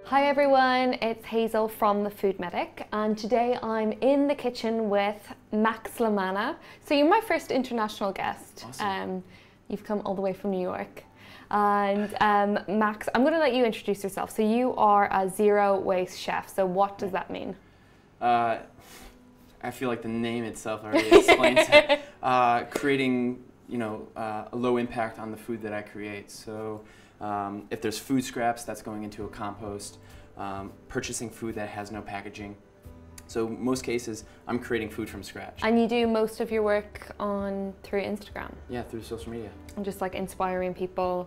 Hi everyone, it's Hazel from The Food Medic, and today I'm in the kitchen with Max La Manna. So you're my first international guest. Awesome. You've come all the way from New York. And Max, I'm going to let you introduce yourself. So you are a zero waste chef. So what does that mean? I feel like the name itself already explains it. Creating, a low impact on the food that I create. So if there's food scraps, that's going into a compost. Purchasing food that has no packaging. So most cases, I'm creating food from scratch. And you do most of your work through Instagram? Yeah, through social media. And just like inspiring people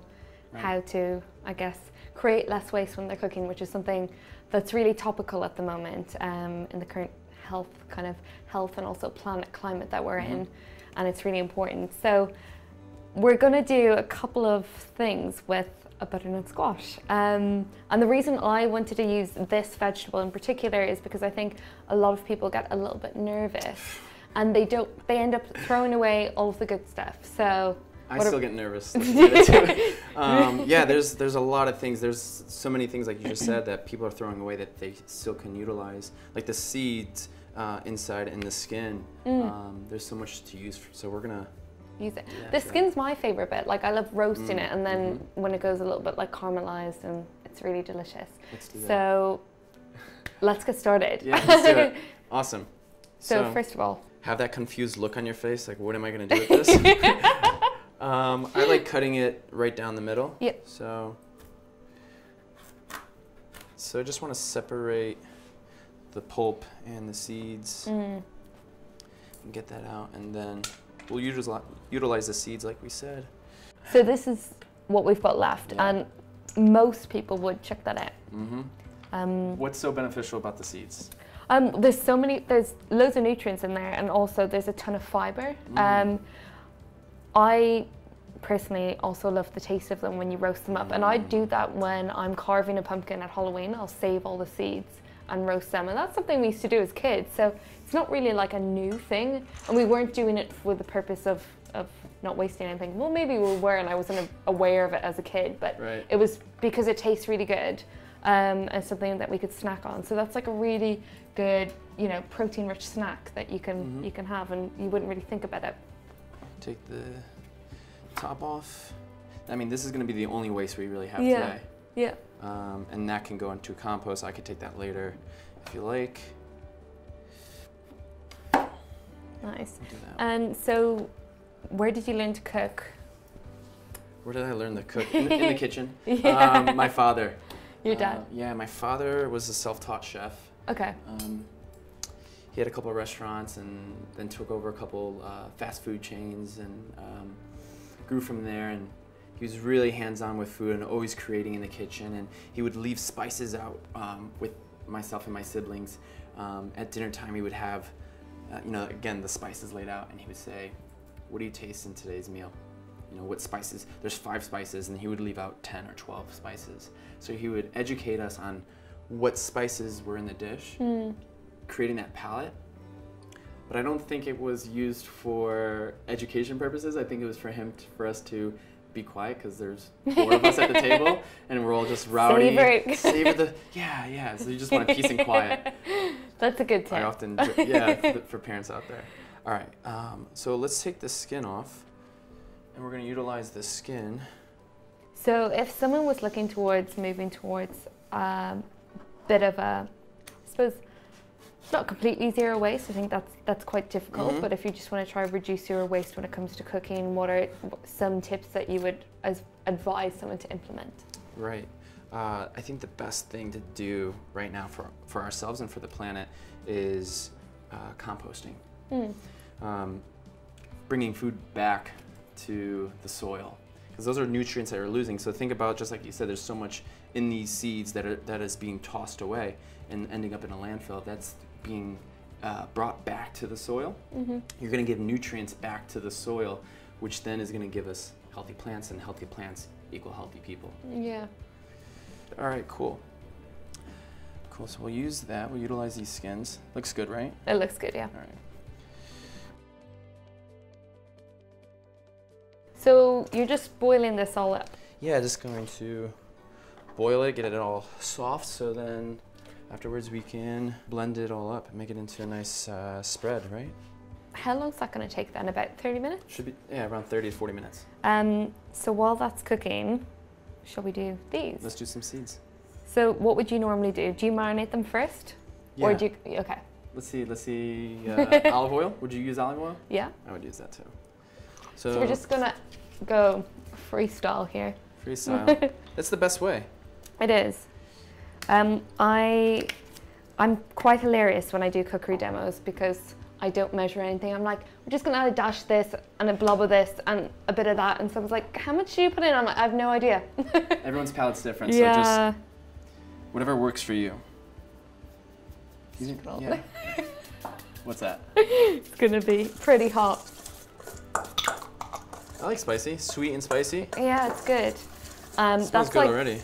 Right. how to, I guess, create less waste when they're cooking, which is something that's really topical at the moment in the current health and also planet climate that we're in, and it's really important. So we're going to do a couple of things with a butternut squash, and the reason I wanted to use this vegetable in particular is because I think a lot of people get a little bit nervous and they end up throwing away all of the good stuff. So I still get nervous. Yeah, there's a lot of things. There's so many things, like you just said, that people are throwing away that they still can utilize, like the seeds inside and the skin. There's so much to use, so we're gonna use it. Yeah, the skin's my favorite bit. Like I love roasting it, and then when it goes a little bit like caramelized, and it's really delicious. Let's do that. So let's get started. Yeah, let's do it. Awesome. So first of all, have that confused look on your face, like what am I gonna do with this? I like cutting it right down the middle. Yep. So I just want to separate the pulp and the seeds and get that out, and then we'll utilize the seeds like we said. So this is what we've got left, and most people would check that out. What's so beneficial about the seeds? There's loads of nutrients in there, and also there's a ton of fiber. I personally also love the taste of them when you roast them up, and I do that when I'm carving a pumpkin at Halloween. I'll save all the seeds and roast them, and that's something we used to do as kids, so it's not really like a new thing, and we weren't doing it for the purpose of not wasting anything. Well, maybe we were, and I wasn't aware of it as a kid, but it was because it tastes really good, and something that we could snack on. So that's like a really good, protein-rich snack that you can have, and you wouldn't really think about it. Take the top off. I mean, this is going to be the only waste we really have today. Yeah. And that can go into compost. I could take that later if you like. Nice. And so, where did you learn to cook? Where did I learn to cook? In the kitchen. My father. Your dad? Yeah, my father was a self-taught chef. Okay. He had a couple of restaurants and then took over a couple fast food chains and grew from there. And he was really hands-on with food and always creating in the kitchen. And he would leave spices out with myself and my siblings. At dinner time, he would have, again, the spices laid out, and he would say, "What do you taste in today's meal? What spices?" There's 5 spices, and he would leave out 10 or 12 spices. So he would educate us on what spices were in the dish, creating that palette. But I don't think it was used for education purposes. I think it was for us to be quiet, because there's 4 of us at the table, and we're all just rowdy. Savor the, yeah. So you just want peace and quiet. That's a good tip. I often, for parents out there. All right, so let's take the skin off, and we're going to utilize the skin. So if someone was looking moving towards a bit of a, I suppose, not completely zero waste, I think that's quite difficult, but if you just want to try to reduce your waste when it comes to cooking, what are some tips that you would advise someone to implement? Right. I think the best thing to do right now for ourselves and for the planet is composting. Bringing food back to the soil, because those are nutrients that we're losing. So think about, just like you said, there's so much in these seeds that is being tossed away and ending up in a landfill. That's being brought back to the soil. You're going to give nutrients back to the soil, which then is going to give us healthy plants, and healthy plants equal healthy people. Yeah. All right, cool. So we'll use that. We'll utilize these skins. Looks good, right? It looks good, yeah. All right. So you're just boiling this all up? Yeah, just going to boil it, get it all soft, so then afterwards we can blend it all up and make it into a nice spread, right? How long is that going to take then? About 30 minutes? Should be, yeah, around 30 to 40 minutes. So while that's cooking, shall we do these? Let's do some seeds. So what would you normally do? Do you marinate them first? Yeah. Or do you, okay. Let's see, olive oil. Would you use olive oil? Yeah. I would use that too. So we're just gonna go freestyle here. Freestyle. That's the best way. It is. I'm quite hilarious when I do cookery demos because I don't measure anything. I'm like, we're just gonna add a dash of this and a blob of this and a bit of that. And someone's like, how much do you put in? I'm like, I have no idea. Everyone's palate's different, yeah. so just whatever works for you. Yeah. What's that? It's gonna be pretty hot. I like spicy, sweet and spicy. Yeah, it's good. Smells That's good like already.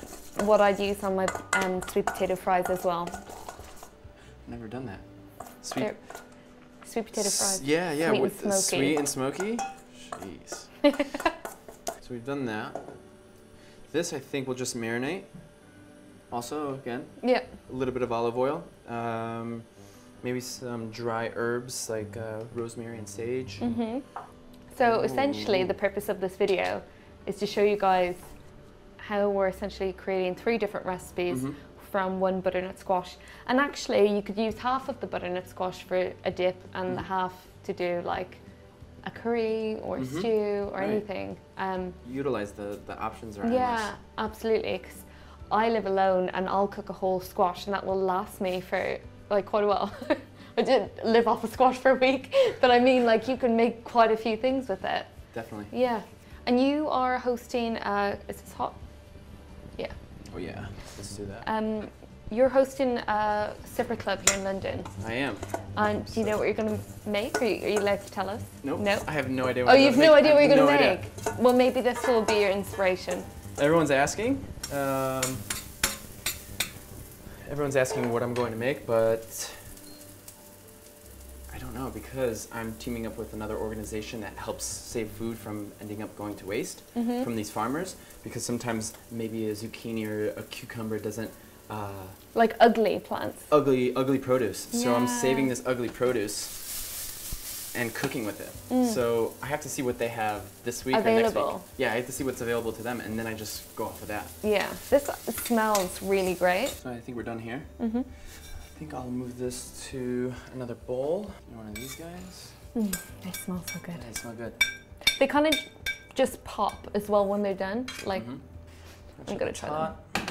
what I'd use on my sweet potato fries as well. Never done that. Sweet potato fries. Yeah, yeah, sweet with and the smoky. sweet and smoky. Jeez. So we've done that. This I think we'll just marinate. Also, again, yeah, a little bit of olive oil. Maybe some dry herbs like rosemary and sage. Mm-hmm. So essentially the purpose of this video is to show you guys how we're essentially creating 3 different recipes from one butternut squash. And actually you could use half of the butternut squash for a dip and the half to do like a curry or stew or anything. Utilize the options around. Yeah, absolutely. 'Cause I live alone and I'll cook a whole squash and that will last me for like quite a while. I did live off a squash for a week, but I mean like you can make quite a few things with it. Definitely. Yeah. And you are hosting, is this hot? Yeah. Oh yeah, let's do that. You're hosting a supper club here in London. I am. And do you know what you're going to make? Are you allowed to tell us? Nope. No? I have no idea Oh, what you have no idea what you're going to idea. make? Well, maybe this will be your inspiration. Everyone's asking. Everyone's asking what I'm going to make, but I don't know because I'm teaming up with another organization that helps save food from ending up going to waste from these farmers, because sometimes maybe a zucchini or a cucumber doesn't like ugly plants. Ugly produce. Yeah. So I'm saving this ugly produce and cooking with it. So I have to see what they have this week or next week. Yeah, I have to see what's available to them, and then I just go off of that. Yeah, this smells really great. So I think we're done here. I think I'll move this to another bowl. One of these guys. They smell so good. Yeah, they smell good. They kind of just pop as well when they're done. Like, I'm gonna try them.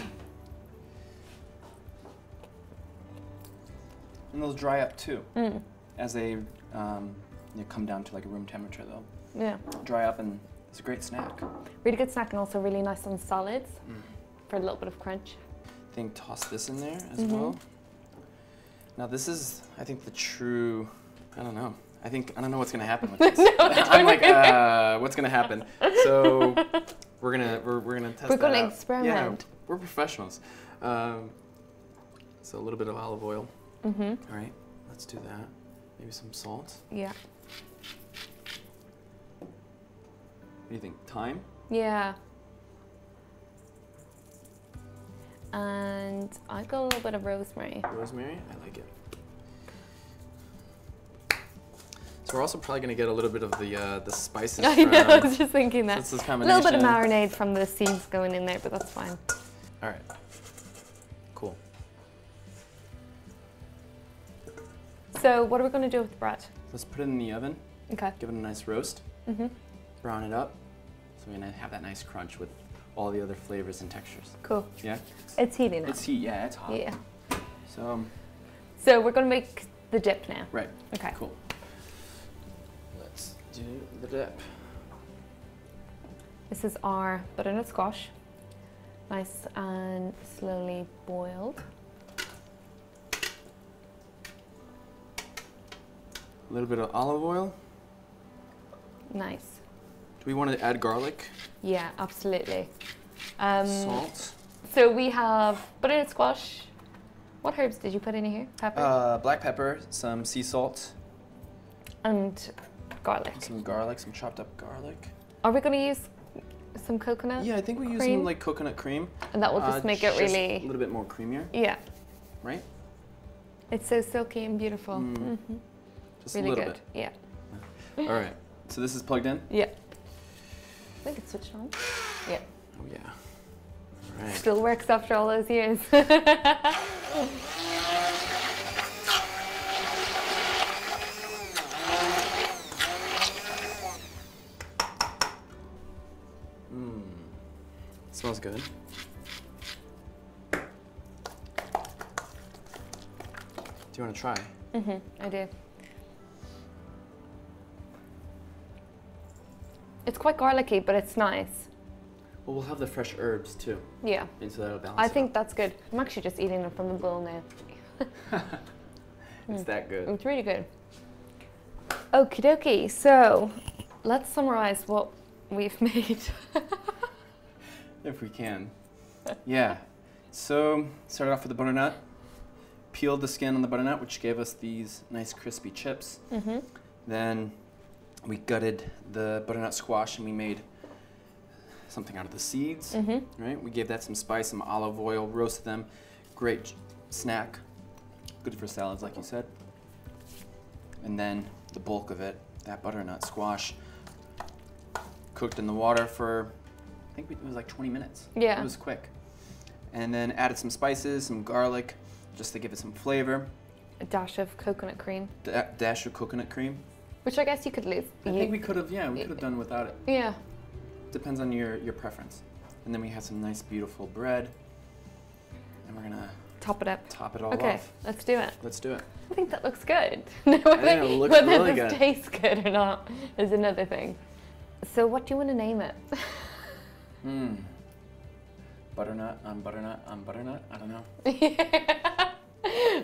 And they'll dry up too. As they come down to like a room temperature, they'll dry up, and it's a great snack. Really good snack, and also really nice on salads for a little bit of crunch. I think toss this in there as well. Now this is, I think, the true, I don't know what's gonna happen with this. I'm like, what's gonna happen? So we're gonna test that out. We're gonna experiment. Yeah, we're professionals. So a little bit of olive oil. All right, let's do that. Maybe some salt. Yeah. What do you think? Thyme? Yeah. And I got a little bit of rosemary. Rosemary, I like it. So we're also probably gonna get a little bit of the spices. I know, I was just thinking that. This is a little bit of marinade from the seeds going in there, but that's fine. All right. Cool. So what are we going to do with the bread? Let's put it in the oven. Okay. Give it a nice roast. Brown it up. So we're gonna have that nice crunch with all the other flavors and textures. Cool. Yeah? It's heating now. It's heat, yeah, it's hot. Yeah. So we're going to make the dip now. right. Okay. Cool. Let's do the dip. This is our butternut squash. Nice and slowly boiled. A little bit of olive oil. Nice. Do we want to add garlic? Yeah, absolutely. Salt. So we have butternut squash. What herbs did you put in here? Pepper? Black pepper, some sea salt. And garlic. Some garlic, some chopped up garlic. Are we going to use some coconut? Yeah, I think we use cream? some like coconut cream. And that will just make it really... a little bit more creamier. Yeah. Right? It's so silky and beautiful. Just Really a little good. bit. Yeah. All right. So this is plugged in? Yeah. I think it's switched on. Yeah. Oh yeah. All right. Still works after all those years. Smells good. Do you want to try? I do. It's quite garlicky, but it's nice. Well, we'll have the fresh herbs too. Yeah. And so that'll balance I it think out. that's good. I'm actually just eating it from the bowl now. It's that good. It's really good. Okie dokie. So let's summarize what we've made. If we can. Yeah. So started off with the butternut. Peeled the skin on the butternut, which gave us these nice crispy chips. Then we gutted the butternut squash and we made something out of the seeds. Right? We gave that some spice, some olive oil, roasted them. Great snack. Good for salads, like you said. And then the bulk of it, that butternut squash, cooked in the water for, I think it was like 20 minutes. Yeah. It was quick. And then added some spices, some garlic, just to give it some flavor. A dash of coconut cream. Dash of coconut cream. Which I guess you could leave. I think we could have, yeah, we could have done without it. Yeah. Depends on your preference. And then we have some nice, beautiful bread. And we're gonna Top it up. top it all Okay, off. let's do it. Let's do it. I think that looks good. think it looks whether really this good. tastes good or not is another thing. So what do you want to name it? Butternut on butternut on butternut? I don't know.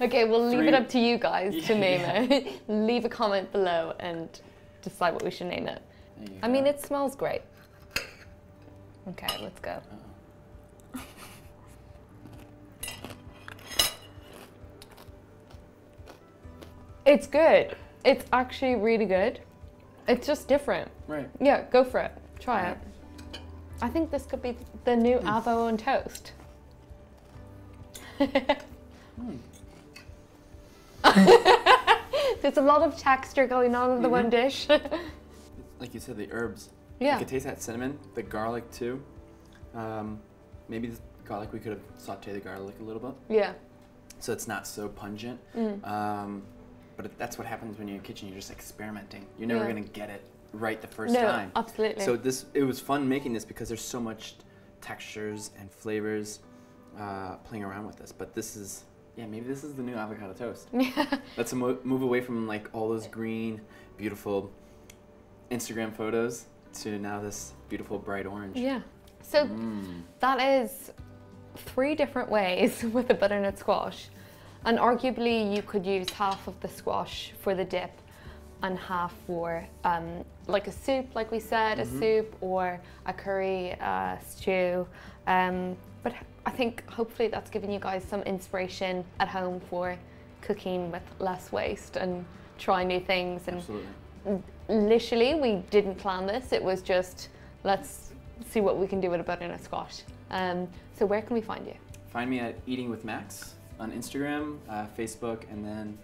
Okay, we'll leave it up to you guys to name Yeah. it. Leave a comment below and decide what we should name it. There you I go. mean, it smells great. Okay, let's go. It's good. It's actually really good. It's just different. Right. Yeah, go for it. Try Right. it. I think this could be the new avo on toast. There's a lot of texture going on in the one dish. Like you said, the herbs. Yeah. I could taste that cinnamon, the garlic too. Maybe the garlic, we could have sauteed the garlic a little bit, Yeah. so it's not so pungent. But that's what happens when you're in the kitchen. You're just experimenting. You're never Yeah. gonna get it right the first No, time. absolutely. So it was fun making this because there's so much textures and flavors playing around with this. But this is, yeah, maybe this is the new avocado toast. Yeah. Let's move away from like all those green, beautiful Instagram photos to now this beautiful bright orange. Yeah. So that is 3 different ways with the butternut squash. And arguably you could use half of the squash for the dip and half for like a soup, like we said, a soup or a curry stew. But I think hopefully that's given you guys some inspiration at home for cooking with less waste and trying new things. And Absolutely. literally, we didn't plan this. It was just, let's see what we can do with a butternut squash. So where can we find you? Find me at Eating with Max on Instagram, Facebook, and then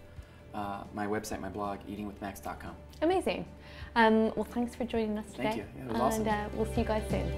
my website, my blog, eatingwithmax.com. Amazing. Well, thanks for joining us today. Thank you. Yeah, it was awesome. And we'll see you guys soon.